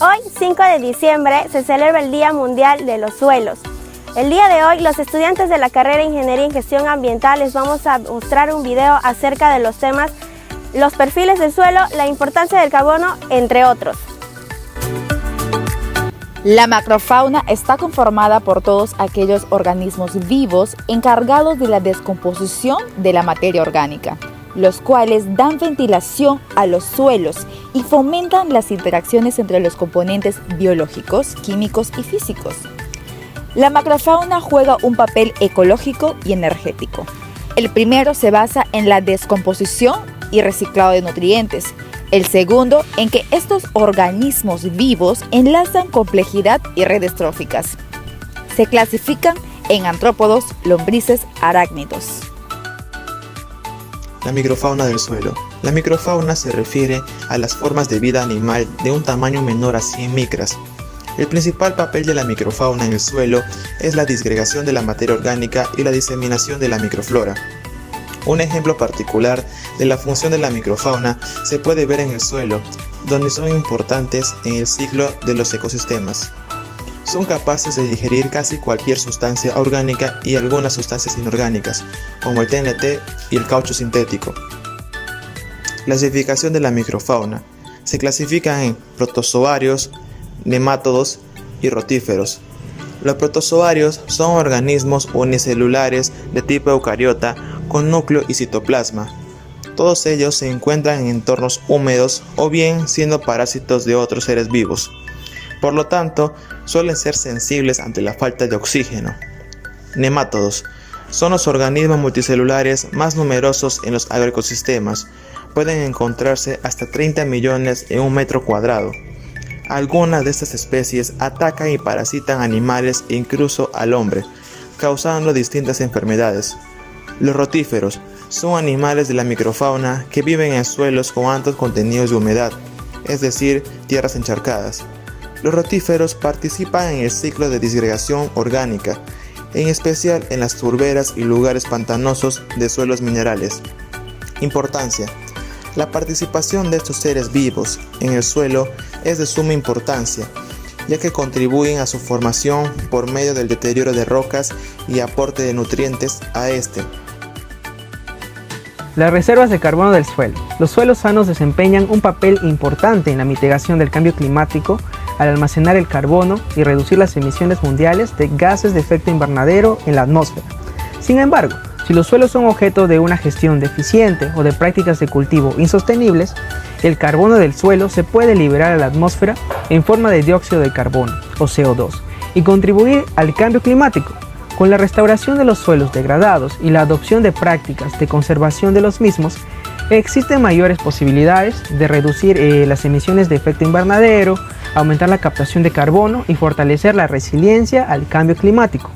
Hoy, 5 de diciembre, se celebra el Día Mundial de los Suelos. El día de hoy, los estudiantes de la carrera de Ingeniería en Gestión Ambiental les vamos a mostrar un video acerca de los temas, los perfiles del suelo, la importancia del carbono, entre otros. La macrofauna está conformada por todos aquellos organismos vivos encargados de la descomposición de la materia orgánica, los cuales dan ventilación a los suelos y fomentan las interacciones entre los componentes biológicos, químicos y físicos. La macrofauna juega un papel ecológico y energético. El primero se basa en la descomposición y reciclado de nutrientes. El segundo, en que estos organismos vivos enlazan complejidad y redes tróficas. Se clasifican en artrópodos, lombrices, arácnidos. La microfauna del suelo. La microfauna se refiere a las formas de vida animal de un tamaño menor a 100 micras. El principal papel de la microfauna en el suelo es la disgregación de la materia orgánica y la diseminación de la microflora. Un ejemplo particular de la función de la microfauna se puede ver en el suelo, donde son importantes en el ciclo de los ecosistemas. Son capaces de digerir casi cualquier sustancia orgánica y algunas sustancias inorgánicas, como el TNT y el caucho sintético. Clasificación de la microfauna. Se clasifica en protozoarios, nemátodos y rotíferos. Los protozoarios son organismos unicelulares de tipo eucariota con núcleo y citoplasma. Todos ellos se encuentran en entornos húmedos o bien siendo parásitos de otros seres vivos. Por lo tanto, suelen ser sensibles ante la falta de oxígeno. Nemátodos son los organismos multicelulares más numerosos en los agroecosistemas. Pueden encontrarse hasta 30 millones en un metro cuadrado. Algunas de estas especies atacan y parasitan animales e incluso al hombre, causando distintas enfermedades. Los rotíferos son animales de la microfauna que viven en suelos con altos contenidos de humedad, es decir, tierras encharcadas. Los rotíferos participan en el ciclo de disgregación orgánica, en especial en las turberas y lugares pantanosos de suelos minerales. Importancia. La participación de estos seres vivos en el suelo es de suma importancia, ya que contribuyen a su formación por medio del deterioro de rocas y aporte de nutrientes a este. Las reservas de carbono del suelo. Los suelos sanos desempeñan un papel importante en la mitigación del cambio climático al almacenar el carbono y reducir las emisiones mundiales de gases de efecto invernadero en la atmósfera. Sin embargo, si los suelos son objeto de una gestión deficiente o de prácticas de cultivo insostenibles, el carbono del suelo se puede liberar a la atmósfera en forma de dióxido de carbono o CO2 y contribuir al cambio climático. Con la restauración de los suelos degradados y la adopción de prácticas de conservación de los mismos, existen mayores posibilidades de reducir las emisiones de efecto invernadero, aumentar la captación de carbono y fortalecer la resiliencia al cambio climático.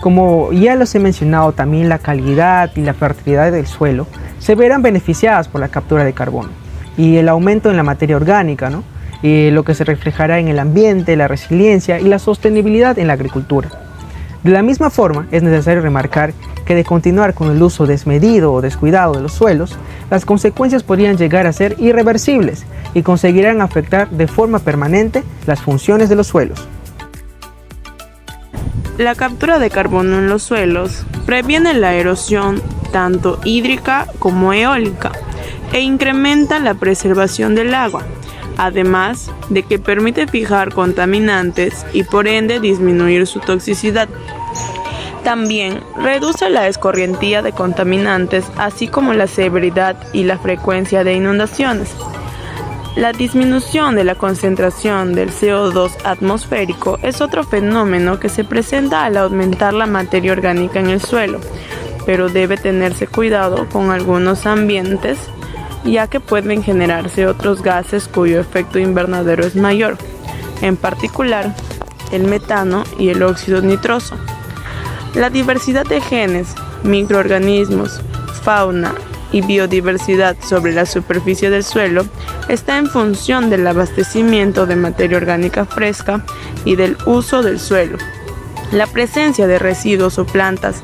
Como ya los he mencionado, también la calidad y la fertilidad del suelo se verán beneficiadas por la captura de carbono y el aumento en la materia orgánica, lo que se reflejará en el ambiente, la resiliencia y la sostenibilidad en la agricultura. De la misma forma, es necesario remarcar que de continuar con el uso desmedido o descuidado de los suelos, las consecuencias podrían llegar a ser irreversibles y conseguirán afectar de forma permanente las funciones de los suelos. La captura de carbono en los suelos previene la erosión tanto hídrica como eólica e incrementa la preservación del agua, además de que permite fijar contaminantes y por ende disminuir su toxicidad. También reduce la escorrentía de contaminantes, así como la severidad y la frecuencia de inundaciones. La disminución de la concentración del CO2 atmosférico es otro fenómeno que se presenta al aumentar la materia orgánica en el suelo, pero debe tenerse cuidado con algunos ambientes, ya que pueden generarse otros gases cuyo efecto invernadero es mayor, en particular el metano y el óxido nitroso. La diversidad de genes, microorganismos, fauna y biodiversidad sobre la superficie del suelo está en función del abastecimiento de materia orgánica fresca y del uso del suelo. La presencia de residuos o plantas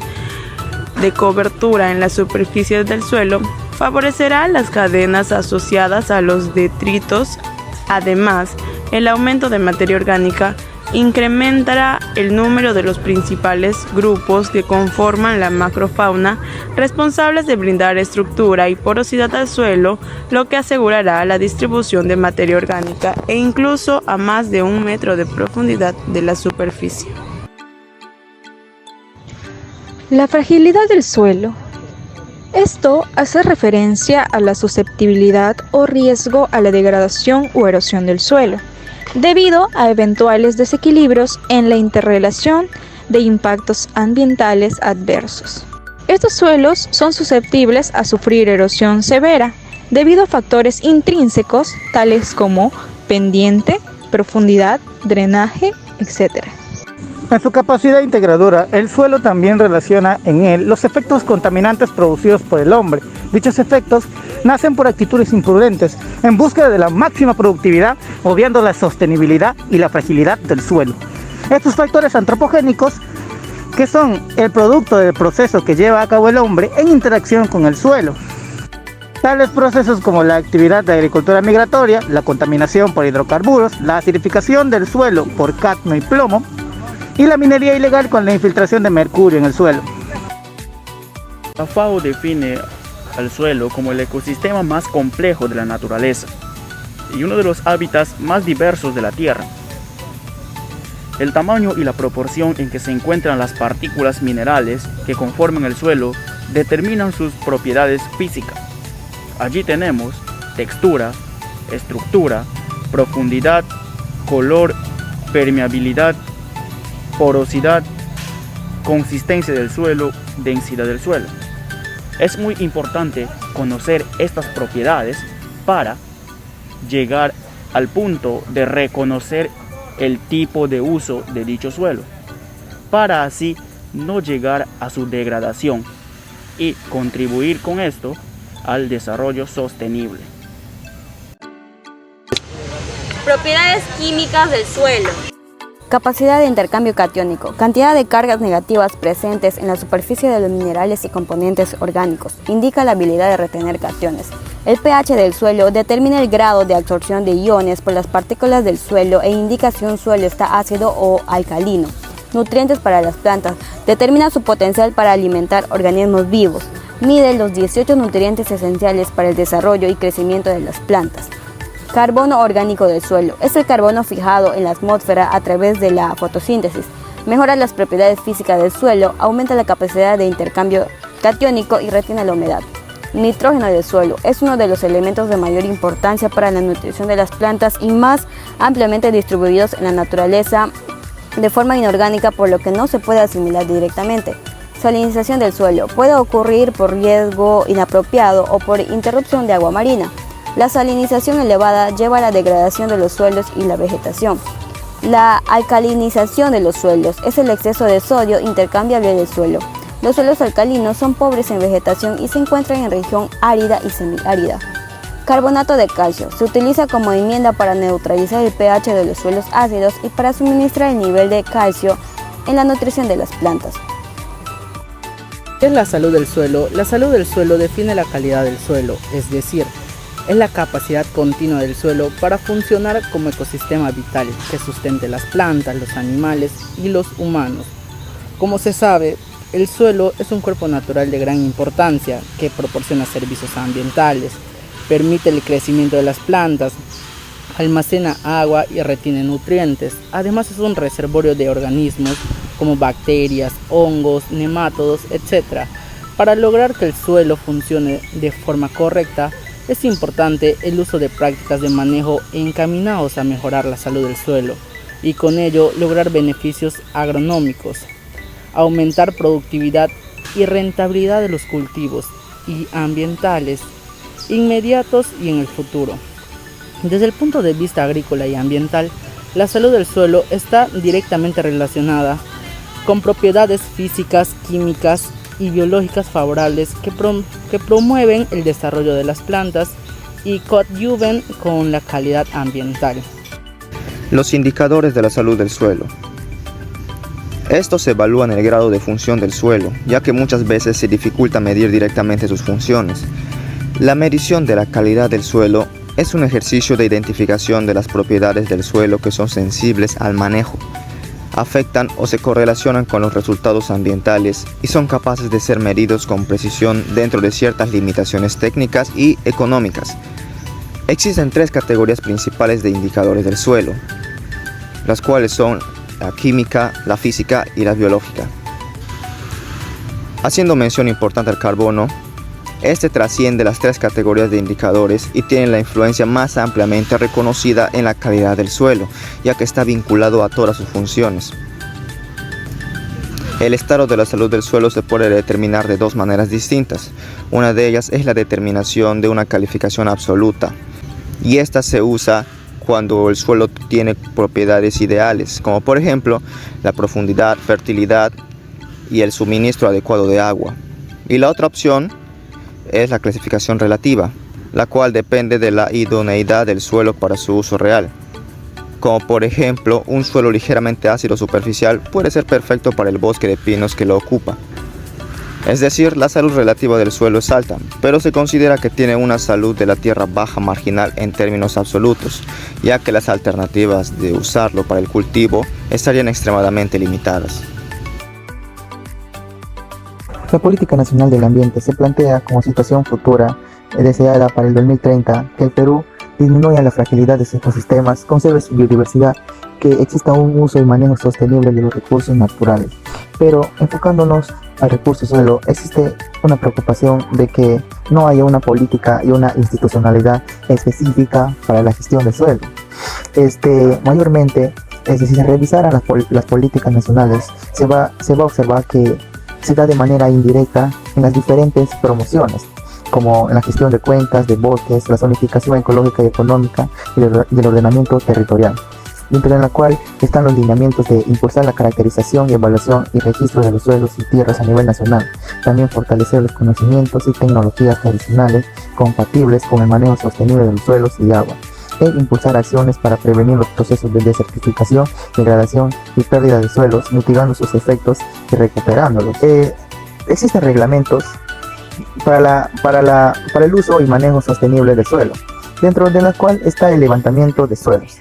de cobertura en la superficie del suelo favorecerá las cadenas asociadas a los detritos. Además, El aumento de materia orgánica incrementará el número de los principales grupos que conforman la macrofauna, responsables de brindar estructura y porosidad al suelo, lo que asegurará la distribución de materia orgánica e incluso a más de 1 metro de profundidad de la superficie. La fragilidad del suelo. Esto hace referencia a la susceptibilidad o riesgo a la degradación o erosión del suelo, debido a eventuales desequilibrios en la interrelación de impactos ambientales adversos. Estos suelos son susceptibles a sufrir erosión severa debido a factores intrínsecos tales como pendiente, profundidad, drenaje, etc. En su capacidad integradora, el suelo también relaciona en él los efectos contaminantes producidos por el hombre. Dichos efectos nacen por actitudes imprudentes en búsqueda de la máxima productividad, obviando la sostenibilidad y la fragilidad del suelo. Estos factores antropogénicos, que son el producto del proceso que lleva a cabo el hombre en interacción con el suelo. Tales procesos como la actividad de agricultura migratoria, la contaminación por hidrocarburos, la acidificación del suelo por cadmio y plomo, y la minería ilegal con la infiltración de mercurio en el suelo. La FAO define al suelo como el ecosistema más complejo de la naturaleza y uno de los hábitats más diversos de la Tierra. El tamaño y la proporción en que se encuentran las partículas minerales que conforman el suelo determinan sus propiedades físicas. Allí tenemos textura, estructura, profundidad, color, permeabilidad, porosidad, consistencia del suelo, densidad del suelo. Es muy importante conocer estas propiedades para llegar al punto de reconocer el tipo de uso de dicho suelo, para así no llegar a su degradación y contribuir con esto al desarrollo sostenible. Propiedades químicas del suelo. Capacidad de intercambio catiónico, cantidad de cargas negativas presentes en la superficie de los minerales y componentes orgánicos, indica la habilidad de retener cationes. El pH del suelo determina el grado de absorción de iones por las partículas del suelo e indica si un suelo está ácido o alcalino. Nutrientes para las plantas, determina su potencial para alimentar organismos vivos. Mide los 18 nutrientes esenciales para el desarrollo y crecimiento de las plantas. Carbono orgánico del suelo. Es el carbono fijado en la atmósfera a través de la fotosíntesis. Mejora las propiedades físicas del suelo, aumenta la capacidad de intercambio catiónico y retiene la humedad. Nitrógeno del suelo. Es uno de los elementos de mayor importancia para la nutrición de las plantas y más ampliamente distribuidos en la naturaleza de forma inorgánica, por lo que no se puede asimilar directamente. Salinización del suelo. Puede ocurrir por riego inapropiado o por interrupción de agua marina. La salinización elevada lleva a la degradación de los suelos y la vegetación. La alcalinización de los suelos es el exceso de sodio intercambiable del suelo. Los suelos alcalinos son pobres en vegetación y se encuentran en región árida y semiárida. Carbonato de calcio. Se utiliza como enmienda para neutralizar el pH de los suelos ácidos y para suministrar el nivel de calcio en la nutrición de las plantas. ¿Qué es la salud del suelo? La salud del suelo define la calidad del suelo, es decir, es la capacidad continua del suelo para funcionar como ecosistema vital que sustente las plantas, los animales y los humanos. Como se sabe, el suelo es un cuerpo natural de gran importancia que proporciona servicios ambientales, permite el crecimiento de las plantas, almacena agua y retiene nutrientes. Además es un reservorio de organismos como bacterias, hongos, nemátodos, etc. Para lograr que el suelo funcione de forma correcta, es importante el uso de prácticas de manejo encaminados a mejorar la salud del suelo y con ello lograr beneficios agronómicos, aumentar productividad y rentabilidad de los cultivos y ambientales inmediatos y en el futuro. Desde el punto de vista agrícola y ambiental, la salud del suelo está directamente relacionada con propiedades físicas, químicas y biológicas favorables que promueven el desarrollo de las plantas y coadyuven con la calidad ambiental. Los indicadores de la salud del suelo. Estos evalúan el grado de función del suelo, ya que muchas veces se dificulta medir directamente sus funciones. La medición de la calidad del suelo es un ejercicio de identificación de las propiedades del suelo que son sensibles al manejo, afectan o se correlacionan con los resultados ambientales y son capaces de ser medidos con precisión dentro de ciertas limitaciones técnicas y económicas. Existen 3 categorías principales de indicadores del suelo, las cuales son la química, la física y la biológica. Haciendo mención importante al carbono, este trasciende las 3 categorías de indicadores y tiene la influencia más ampliamente reconocida en la calidad del suelo, ya que está vinculado a todas sus funciones. El estado de la salud del suelo se puede determinar de 2 maneras distintas. Una de ellas es la determinación de una calificación absoluta, y esta se usa cuando el suelo tiene propiedades ideales, como por ejemplo la profundidad, fertilidad y el suministro adecuado de agua. Y la otra opción es la clasificación relativa, la cual depende de la idoneidad del suelo para su uso real. Como por ejemplo, un suelo ligeramente ácido superficial puede ser perfecto para el bosque de pinos que lo ocupa. Es decir, la salud relativa del suelo es alta, pero se considera que tiene una salud de la tierra baja marginal en términos absolutos, ya que las alternativas de usarlo para el cultivo estarían extremadamente limitadas. La Política Nacional del Ambiente se plantea como situación futura deseada para el 2030 que el Perú disminuya la fragilidad de sus ecosistemas, conserve su biodiversidad, que exista un uso y manejo sostenible de los recursos naturales. Pero enfocándonos al recurso suelo, existe una preocupación de que no haya una política y una institucionalidad específica para la gestión del suelo. Mayormente, si se revisaran las políticas nacionales, se va a observar que se da de manera indirecta en las diferentes promociones, como en la gestión de cuencas, de bosques, la zonificación ecológica y económica y del ordenamiento territorial, dentro de la cual están los lineamientos de impulsar la caracterización y evaluación y registro de los suelos y tierras a nivel nacional, también fortalecer los conocimientos y tecnologías tradicionales compatibles con el manejo sostenible de los suelos y agua, e impulsar acciones para prevenir los procesos de desertificación, degradación y pérdida de suelos, mitigando sus efectos y recuperándolos. Existen reglamentos para el uso y manejo sostenible del suelo, dentro de la cual está el levantamiento de suelos.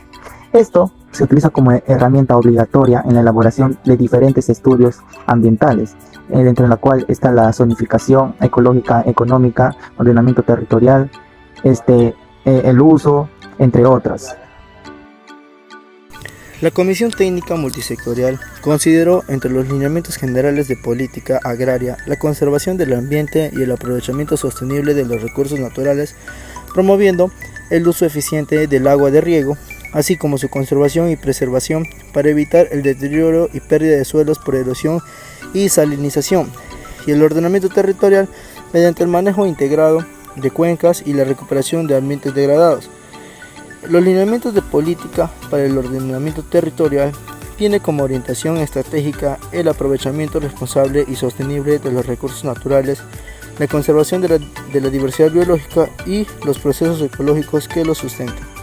Esto se utiliza como herramienta obligatoria en la elaboración de diferentes estudios ambientales, dentro de la cual está la zonificación ecológica, económica, ordenamiento territorial, el uso, entre otras. La Comisión Técnica Multisectorial consideró entre los lineamientos generales de política agraria la conservación del ambiente y el aprovechamiento sostenible de los recursos naturales, promoviendo el uso eficiente del agua de riego, así como su conservación y preservación para evitar el deterioro y pérdida de suelos por erosión y salinización, y el ordenamiento territorial mediante el manejo integrado de cuencas y la recuperación de ambientes degradados. Los lineamientos de política para el ordenamiento territorial tiene como orientación estratégica el aprovechamiento responsable y sostenible de los recursos naturales, la conservación de la diversidad biológica y los procesos ecológicos que los sustentan.